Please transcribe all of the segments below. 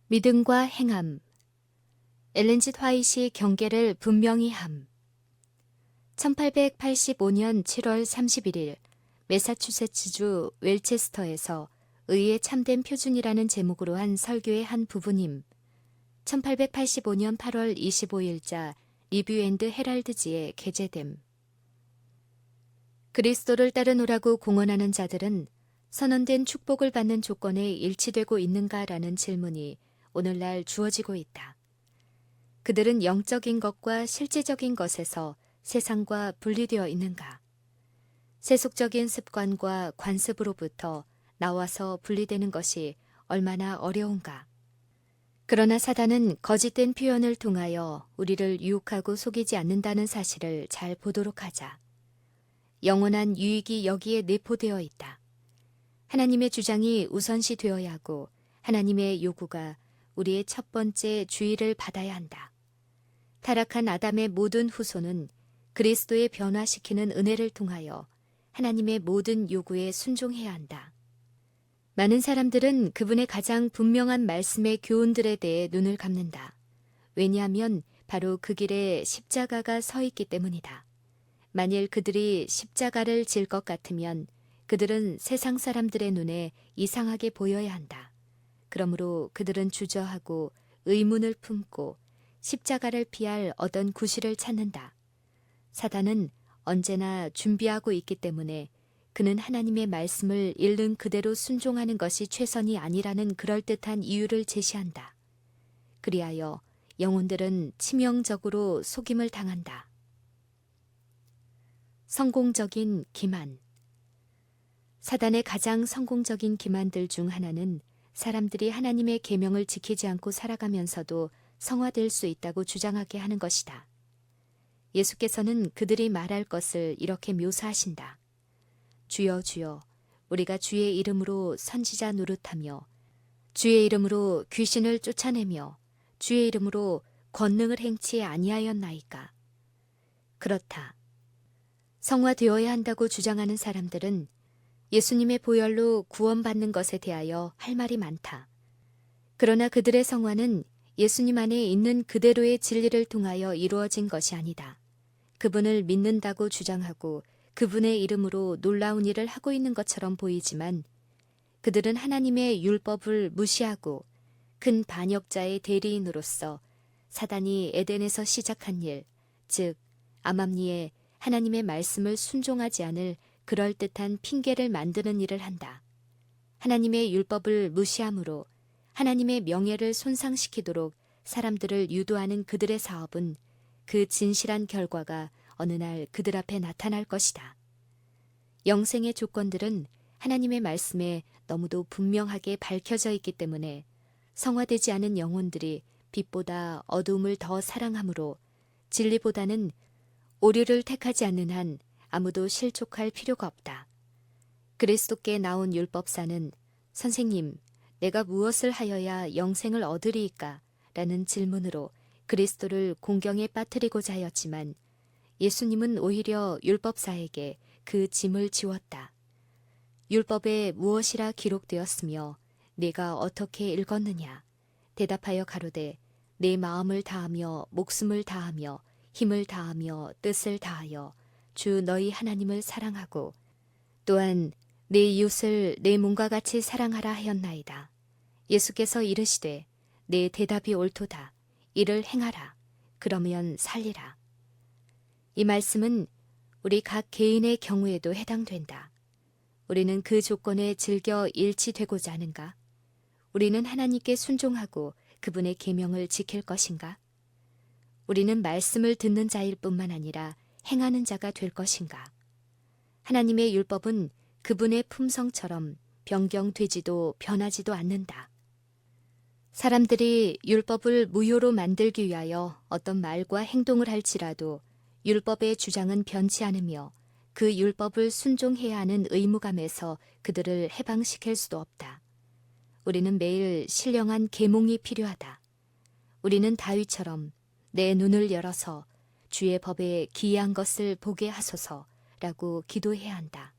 믿음과 행함. 엘렌 지 화이트의 경계를 분명히 함. 1885년 7월 31일 매사추세츠주 웰체스터에서 의의 참된 표준이라는 제목으로 한 설교의 한 부분임. 1885년 8월 25일자 리뷰 앤드 헤랄드지에 게재됨. 그리스도를 따르노라고 공언하는 자들은 선언된 축복을 받는 조건에 일치되고 있는가라는 질문이 오늘날 주어지고 있다. 그들은 영적인 것과 실제적인 것에서 세상과 분리되어 있는가? 세속적인 습관과 관습으로부터 나와서 분리되는 것이 얼마나 어려운가? 그러나 사단은 거짓된 표현을 통하여 우리를 유혹하고 속이지 않는다는 사실을 잘 보도록 하자. 영원한 유익이 여기에 내포되어 있다. 하나님의 주장이 우선시 되어야 하고 하나님의 요구가 우리의 첫 번째 주의를 받아야 한다. 타락한 아담의 모든 후손은 그리스도의 변화시키는 은혜를 통하여 하나님의 모든 요구에 순종해야 한다. 많은 사람들은 그분의 가장 분명한 말씀의 교훈들에 대해 눈을 감는다. 왜냐하면 바로 그 길에 십자가가 서 있기 때문이다. 만일 그들이 십자가를 질 것 같으면 그들은 세상 사람들의 눈에 이상하게 보여야 한다. 그러므로 그들은 주저하고 의문을 품고 십자가를 피할 어떤 구실을 찾는다. 사단은 언제나 준비하고 있기 때문에 그는 하나님의 말씀을 읽는 그대로 순종하는 것이 최선이 아니라는 그럴듯한 이유를 제시한다. 그리하여 영혼들은 치명적으로 속임을 당한다. 성공적인 기만. 사단의 가장 성공적인 기만들 중 하나는 사람들이 하나님의 계명을 지키지 않고 살아가면서도 성화될 수 있다고 주장하게 하는 것이다. 예수께서는 그들이 말할 것을 이렇게 묘사하신다. 주여 주여 우리가 주의 이름으로 선지자 노릇하며 주의 이름으로 귀신을 쫓아내며 주의 이름으로 권능을 행치 아니하였나이까. 그렇다. 성화되어야 한다고 주장하는 사람들은 예수님의 보혈로 구원받는 것에 대하여 할 말이 많다. 그러나 그들의 성화는 예수님 안에 있는 그대로의 진리를 통하여 이루어진 것이 아니다. 그분을 믿는다고 주장하고 그분의 이름으로 놀라운 일을 하고 있는 것처럼 보이지만 그들은 하나님의 율법을 무시하고 큰 반역자의 대리인으로서 사단이 에덴에서 시작한 일, 즉 암암리에 하나님의 말씀을 순종하지 않을 그럴듯한 핑계를 만드는 일을 한다. 하나님의 율법을 무시함으로 하나님의 명예를 손상시키도록 사람들을 유도하는 그들의 사업은 그 진실한 결과가 어느 날 그들 앞에 나타날 것이다. 영생의 조건들은 하나님의 말씀에 너무도 분명하게 밝혀져 있기 때문에 성화되지 않은 영혼들이 빛보다 어두움을 더 사랑함으로 진리보다는 오류를 택하지 않는 한 아무도 실족할 필요가 없다. 그리스도께 나온 율법사는 선생님, 내가 무엇을 하여야 영생을 얻으리이까? 라는 질문으로 그리스도를 공경에 빠뜨리고자 하였지만 예수님은 오히려 율법사에게 그 짐을 지웠다. 율법에 무엇이라 기록되었으며 네가 어떻게 읽었느냐? 대답하여 가로되 내 마음을 다하며 목숨을 다하며 힘을 다하며 뜻을 다하여 주 너희 하나님을 사랑하고 또한 내 이웃을 내 몸과 같이 사랑하라 하였나이다. 예수께서 이르시되 내 대답이 옳도다. 이를 행하라. 그러면 살리라. 이 말씀은 우리 각 개인의 경우에도 해당된다. 우리는 그 조건에 즐겨 일치되고자 하는가? 우리는 하나님께 순종하고 그분의 계명을 지킬 것인가? 우리는 말씀을 듣는 자일 뿐만 아니라 행하는 자가 될 것인가? 하나님의 율법은 그분의 품성처럼 변경되지도 변하지도 않는다. 사람들이 율법을 무효로 만들기 위하여 어떤 말과 행동을 할지라도 율법의 주장은 변치 않으며 그 율법을 순종해야 하는 의무감에서 그들을 해방시킬 수도 없다. 우리는 매일 신령한 계몽이 필요하다. 우리는 다윗처럼 내 눈을 열어서 주의 법에 기이한 것을 보게 하소서라고 기도해야 한다.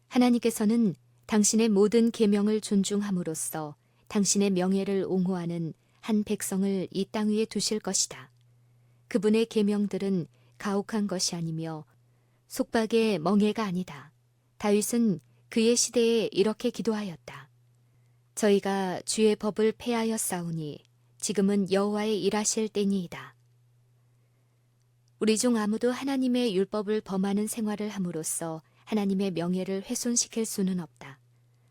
하나님께서는 당신의 모든 계명을 존중함으로써 당신의 명예를 옹호하는 한 백성을 이 땅 위에 두실 것이다. 그분의 계명들은 가혹한 것이 아니며 속박의 멍에가 아니다. 다윗은 그의 시대에 이렇게 기도하였다. 저희가 주의 법을 폐하였사오니 지금은 여호와의 일하실 때니이다. 우리 중 아무도 하나님의 율법을 범하는 생활을 함으로써 하나님의 명예를 훼손시킬 수는 없다.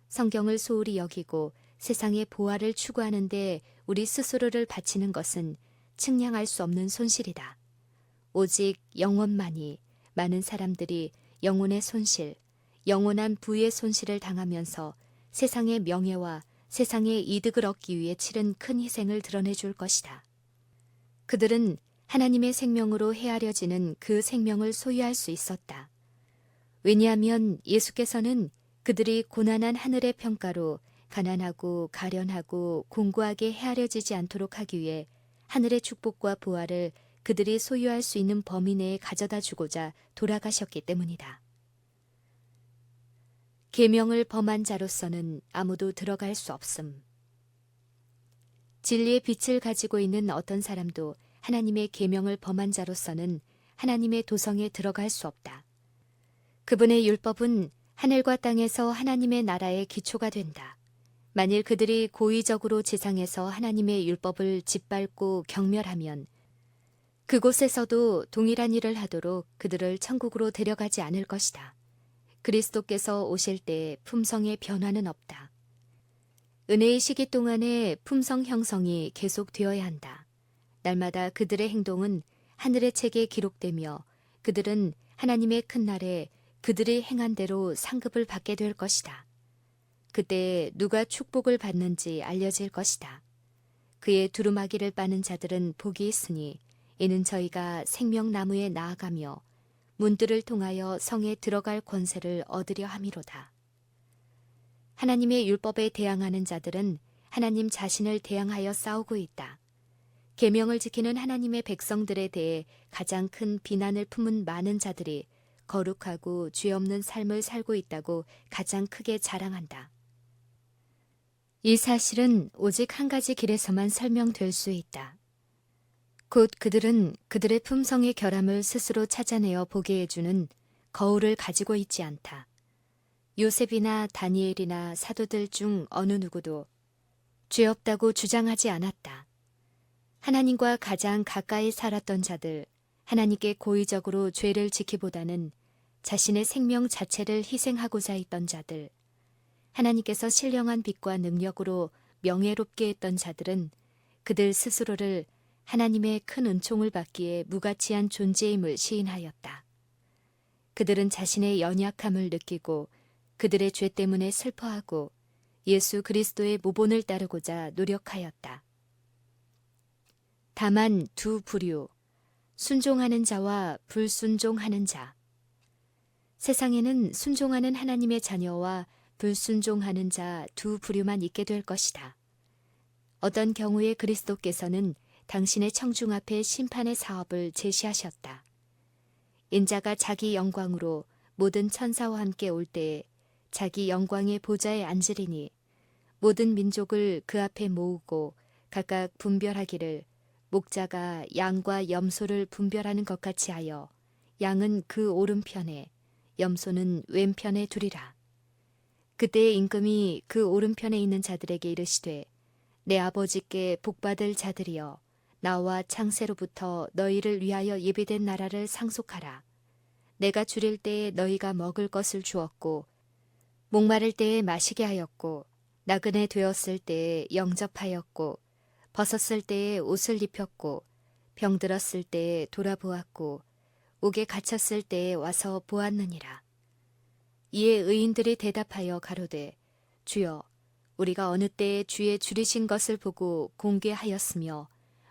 성경을 소홀히 여기고 세상의 보화를 추구하는데 우리 스스로를 바치는 것은 측량할 수 없는 손실이다. 오직 영혼만이 많은 사람들이 영혼의 손실, 영원한 부의 손실을 당하면서 세상의 명예와 세상의 이득을 얻기 위해 치른 큰 희생을 드러내줄 것이다. 그들은 하나님의 생명으로 헤아려지는 그 생명을 소유할 수 있었다. 왜냐하면 예수께서는 그들이 고난한 하늘의 평가로 가난하고 가련하고 공고하게 헤아려지지 않도록 하기 위해 하늘의 축복과 보화를 그들이 소유할 수 있는 범위 내에 가져다 주고자 돌아가셨기 때문이다. 계명을 범한 자로서는 아무도 들어갈 수 없음. 진리의 빛을 가지고 있는 어떤 사람도 하나님의 계명을 범한 자로서는 하나님의 도성에 들어갈 수 없다. 그분의 율법은 하늘과 땅에서 하나님의 나라의 기초가 된다. 만일 그들이 고의적으로 지상에서 하나님의 율법을 짓밟고 경멸하면 그곳에서도 동일한 일을 하도록 그들을 천국으로 데려가지 않을 것이다. 그리스도께서 오실 때 품성의 변화는 없다. 은혜의 시기 동안에 품성 형성이 계속되어야 한다. 날마다 그들의 행동은 하늘의 책에 기록되며 그들은 하나님의 큰 날에 그들이 행한 대로 상급을 받게 될 것이다. 그때 누가 축복을 받는지 알려질 것이다. 그의 두루마기를 빠는 자들은 복이 있으니 이는 저희가 생명나무에 나아가며 문들을 통하여 성에 들어갈 권세를 얻으려 함이로다. 하나님의 율법에 대항하는 자들은 하나님 자신을 대항하여 싸우고 있다. 계명을 지키는 하나님의 백성들에 대해 가장 큰 비난을 품은 많은 자들이 거룩하고 죄 없는 삶을 살고 있다고 가장 크게 자랑한다. 이 사실은 오직 한 가지 길에서만 설명될 수 있다. 곧 그들은 그들의 품성의 결함을 스스로 찾아내어 보게 해주는 거울을 가지고 있지 않다. 요셉이나 다니엘이나 사도들 중 어느 누구도 죄 없다고 주장하지 않았다. 하나님과 가장 가까이 살았던 자들, 하나님께 고의적으로 죄를 지키보다는 자신의 생명 자체를 희생하고자 했던 자들, 하나님께서 신령한 빛과 능력으로 명예롭게 했던 자들은 그들 스스로를 하나님의 큰 은총을 받기에 무가치한 존재임을 시인하였다. 그들은 자신의 연약함을 느끼고 그들의 죄 때문에 슬퍼하고 예수 그리스도의 모본을 따르고자 노력하였다. 다만 두 부류, 순종하는 자와 불순종하는 자. 세상에는 순종하는 하나님의 자녀와 불순종하는 자 두 부류만 있게 될 것이다. 어떤 경우에 그리스도께서는 당신의 청중 앞에 심판의 사업을 제시하셨다. 인자가 자기 영광으로 모든 천사와 함께 올 때에 자기 영광의 보좌에 앉으리니 모든 민족을 그 앞에 모으고 각각 분별하기를 목자가 양과 염소를 분별하는 것 같이 하여 양은 그 오른편에 염소는 왼편에 두리라. 그때의 임금이 그 오른편에 있는 자들에게 이르시되 내 아버지께 복받을 자들이여 나와 창세로부터 너희를 위하여 예비된 나라를 상속하라. 내가 줄일 때에 너희가 먹을 것을 주었고 목마를 때에 마시게 하였고 나그네 되었을 때에 영접하였고 벗었을 때에 옷을 입혔고 병들었을 때에 돌아보았고 옥에 갇혔을 때에 와서 보았느니라. 이에 의인들이 대답하여 가로되 주여 우리가 어느 때에 주의 줄이신 것을 보고 공개하였으며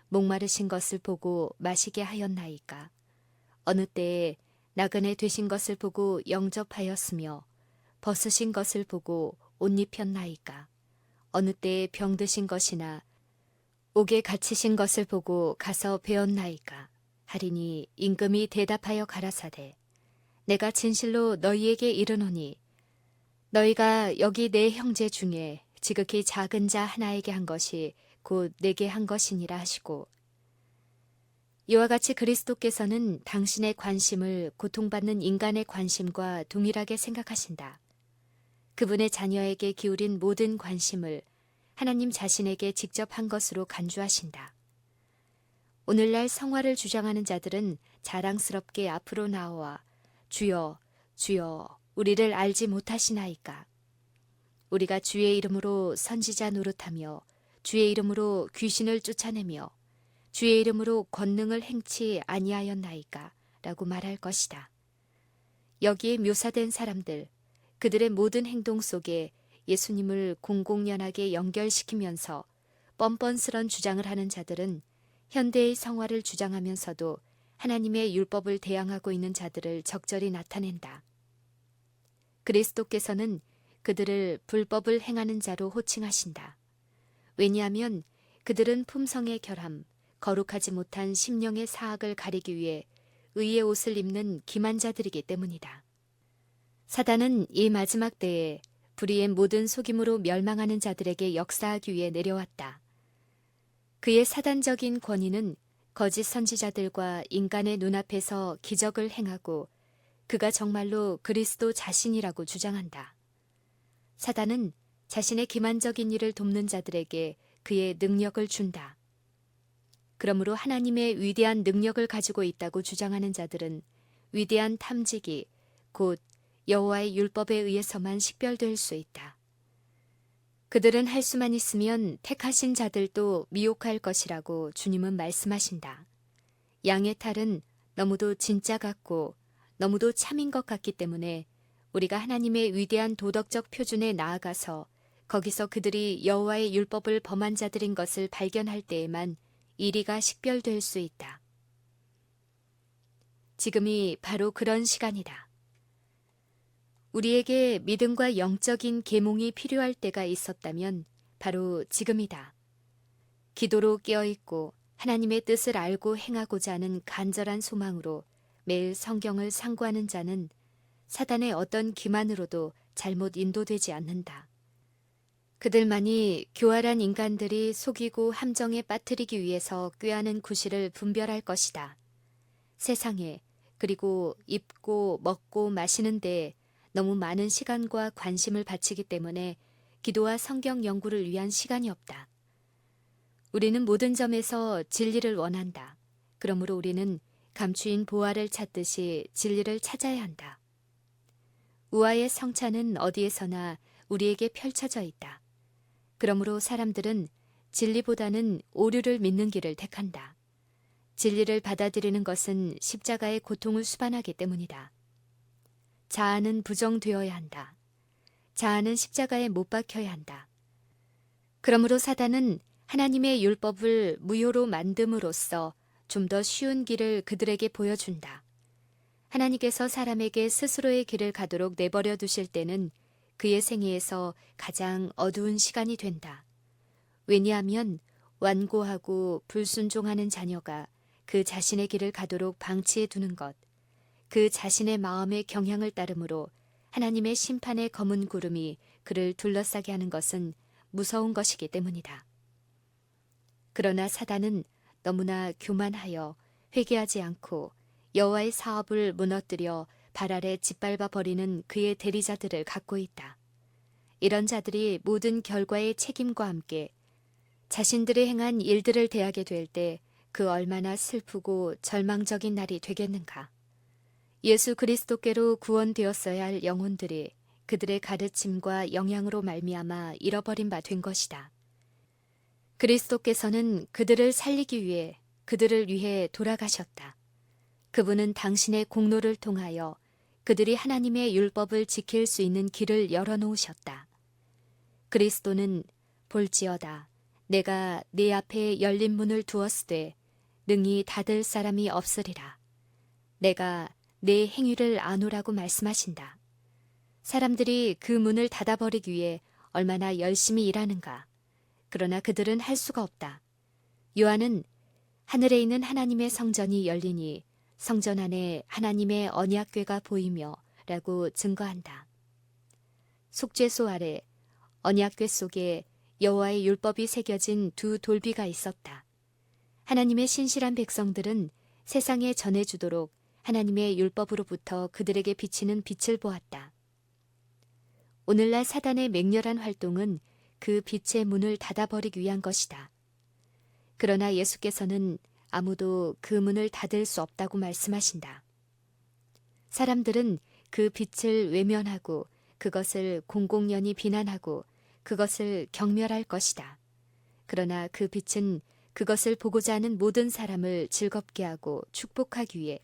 목마르신 것을 보고 마시게 하였나이까. 어느 때에 나그네 되신 것을 보고 영접하였으며 벗으신 것을 보고 옷 입혔나이까. 어느 때에 병드신 것이나 옥에 갇히신 것을 보고 가서 배웠나이까. 하리니 임금이 대답하여 가라사대 내가 진실로 너희에게 이르노니 너희가 여기 내 형제 중에 지극히 작은 자 하나에게 한 것이 곧 내게 한 것이니라 하시고, 이와 같이 그리스도께서는 당신의 관심을 고통받는 인간의 관심과 동일하게 생각하신다. 그분의 자녀에게 기울인 모든 관심을 하나님 자신에게 직접 한 것으로 간주하신다. 오늘날 성화를 주장하는 자들은 자랑스럽게 앞으로 나와 주여, 주여, 우리를 알지 못하시나이까? 우리가 주의 이름으로 선지자 노릇하며 주의 이름으로 귀신을 쫓아내며 주의 이름으로 권능을 행치 아니하였나이까? 라고 말할 것이다. 여기에 묘사된 사람들, 그들의 모든 행동 속에 예수님을 공공연하게 연결시키면서 뻔뻔스런 주장을 하는 자들은 현대의 성화를 주장하면서도 하나님의 율법을 대항하고 있는 자들을 적절히 나타낸다. 그리스도께서는 그들을 불법을 행하는 자로 호칭하신다. 왜냐하면 그들은 품성의 결함, 거룩하지 못한 심령의 사악을 가리기 위해 의의 옷을 입는 기만자들이기 때문이다. 사단은 이 마지막 때에 불의의 모든 속임으로 멸망하는 자들에게 역사하기 위해 내려왔다. 그의 사단적인 권위는 거짓 선지자들과 인간의 눈앞에서 기적을 행하고 그가 정말로 그리스도 자신이라고 주장한다. 사단은 자신의 기만적인 일을 돕는 자들에게 그의 능력을 준다. 그러므로 하나님의 위대한 능력을 가지고 있다고 주장하는 자들은 위대한 탐지기, 곧 여호와의 율법에 의해서만 식별될 수 있다. 그들은 할 수만 있으면 택하신 자들도 미혹할 것이라고 주님은 말씀하신다. 양의 탈은 너무도 진짜 같고 너무도 참인 것 같기 때문에 우리가 하나님의 위대한 도덕적 표준에 나아가서 거기서 그들이 여호와의 율법을 범한 자들인 것을 발견할 때에만 이리가 식별될 수 있다. 지금이 바로 그런 시간이다. 우리에게 믿음과 영적인 계몽이 필요할 때가 있었다면 바로 지금이다. 기도로 깨어있고 하나님의 뜻을 알고 행하고자 하는 간절한 소망으로 매일 성경을 상고하는 자는 사단의 어떤 기만으로도 잘못 인도되지 않는다. 그들만이 교활한 인간들이 속이고 함정에 빠뜨리기 위해서 꾀하는 구실을 분별할 것이다. 세상에, 그리고 입고 먹고 마시는 데에 너무 많은 시간과 관심을 바치기 때문에 기도와 성경 연구를 위한 시간이 없다. 우리는 모든 점에서 진리를 원한다. 그러므로 우리는 감추인 보화를 찾듯이 진리를 찾아야 한다. 우화의 성찬은 어디에서나 우리에게 펼쳐져 있다. 그러므로 사람들은 진리보다는 오류를 믿는 길을 택한다. 진리를 받아들이는 것은 십자가의 고통을 수반하기 때문이다. 자아는 부정되어야 한다. 자아는 십자가에 못 박혀야 한다. 그러므로 사단은 하나님의 율법을 무효로 만듦으로써 좀 더 쉬운 길을 그들에게 보여준다. 하나님께서 사람에게 스스로의 길을 가도록 내버려 두실 때는 그의 생애에서 가장 어두운 시간이 된다. 왜냐하면 완고하고 불순종하는 자녀가 그 자신의 길을 가도록 방치해 두는 것, 그 자신의 마음의 경향을 따름으로 하나님의 심판의 검은 구름이 그를 둘러싸게 하는 것은 무서운 것이기 때문이다. 그러나 사단은 너무나 교만하여 회개하지 않고 여호와의 사업을 무너뜨려 발 아래 짓밟아 버리는 그의 대리자들을 갖고 있다. 이런 자들이 모든 결과의 책임과 함께 자신들이 행한 일들을 대하게 될 때 그 얼마나 슬프고 절망적인 날이 되겠는가. 예수 그리스도께로 구원되었어야 할 영혼들이 그들의 가르침과 영향으로 말미암아 잃어버린 바 된 것이다. 그리스도께서는 그들을 살리기 위해 그들을 위해 돌아가셨다. 그분은 당신의 공로를 통하여 그들이 하나님의 율법을 지킬 수 있는 길을 열어놓으셨다. 그리스도는 볼지어다 내가 네 앞에 열린 문을 두었으되 능히 닫을 사람이 없으리라. 내가 내 행위를 아노라고 말씀하신다. 사람들이 그 문을 닫아버리기 위해 얼마나 열심히 일하는가. 그러나 그들은 할 수가 없다. 요한은 하늘에 있는 하나님의 성전이 열리니 성전 안에 하나님의 언약궤가 보이며 라고 증거한다. 속죄소 아래 언약궤 속에 여호와의 율법이 새겨진 두 돌비가 있었다. 하나님의 신실한 백성들은 세상에 전해주도록 하나님의 율법으로부터 그들에게 비치는 빛을 보았다. 오늘날 사단의 맹렬한 활동은 그 빛의 문을 닫아버리기 위한 것이다. 그러나 예수께서는 아무도 그 문을 닫을 수 없다고 말씀하신다. 사람들은 그 빛을 외면하고 그것을 공공연히 비난하고 그것을 경멸할 것이다. 그러나 그 빛은 그것을 보고자 하는 모든 사람을 즐겁게 하고 축복하기 위해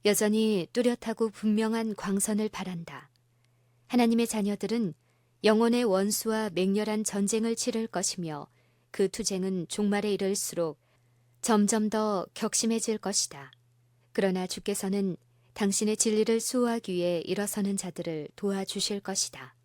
여전히 뚜렷하고 분명한 광선을 발한다. 하나님의 자녀들은 영혼의 원수와 맹렬한 전쟁을 치를 것이며 그 투쟁은 종말에 이를수록 점점 더 격심해질 것이다. 그러나 주께서는 당신의 진리를 수호하기 위해 일어서는 자들을 도와주실 것이다.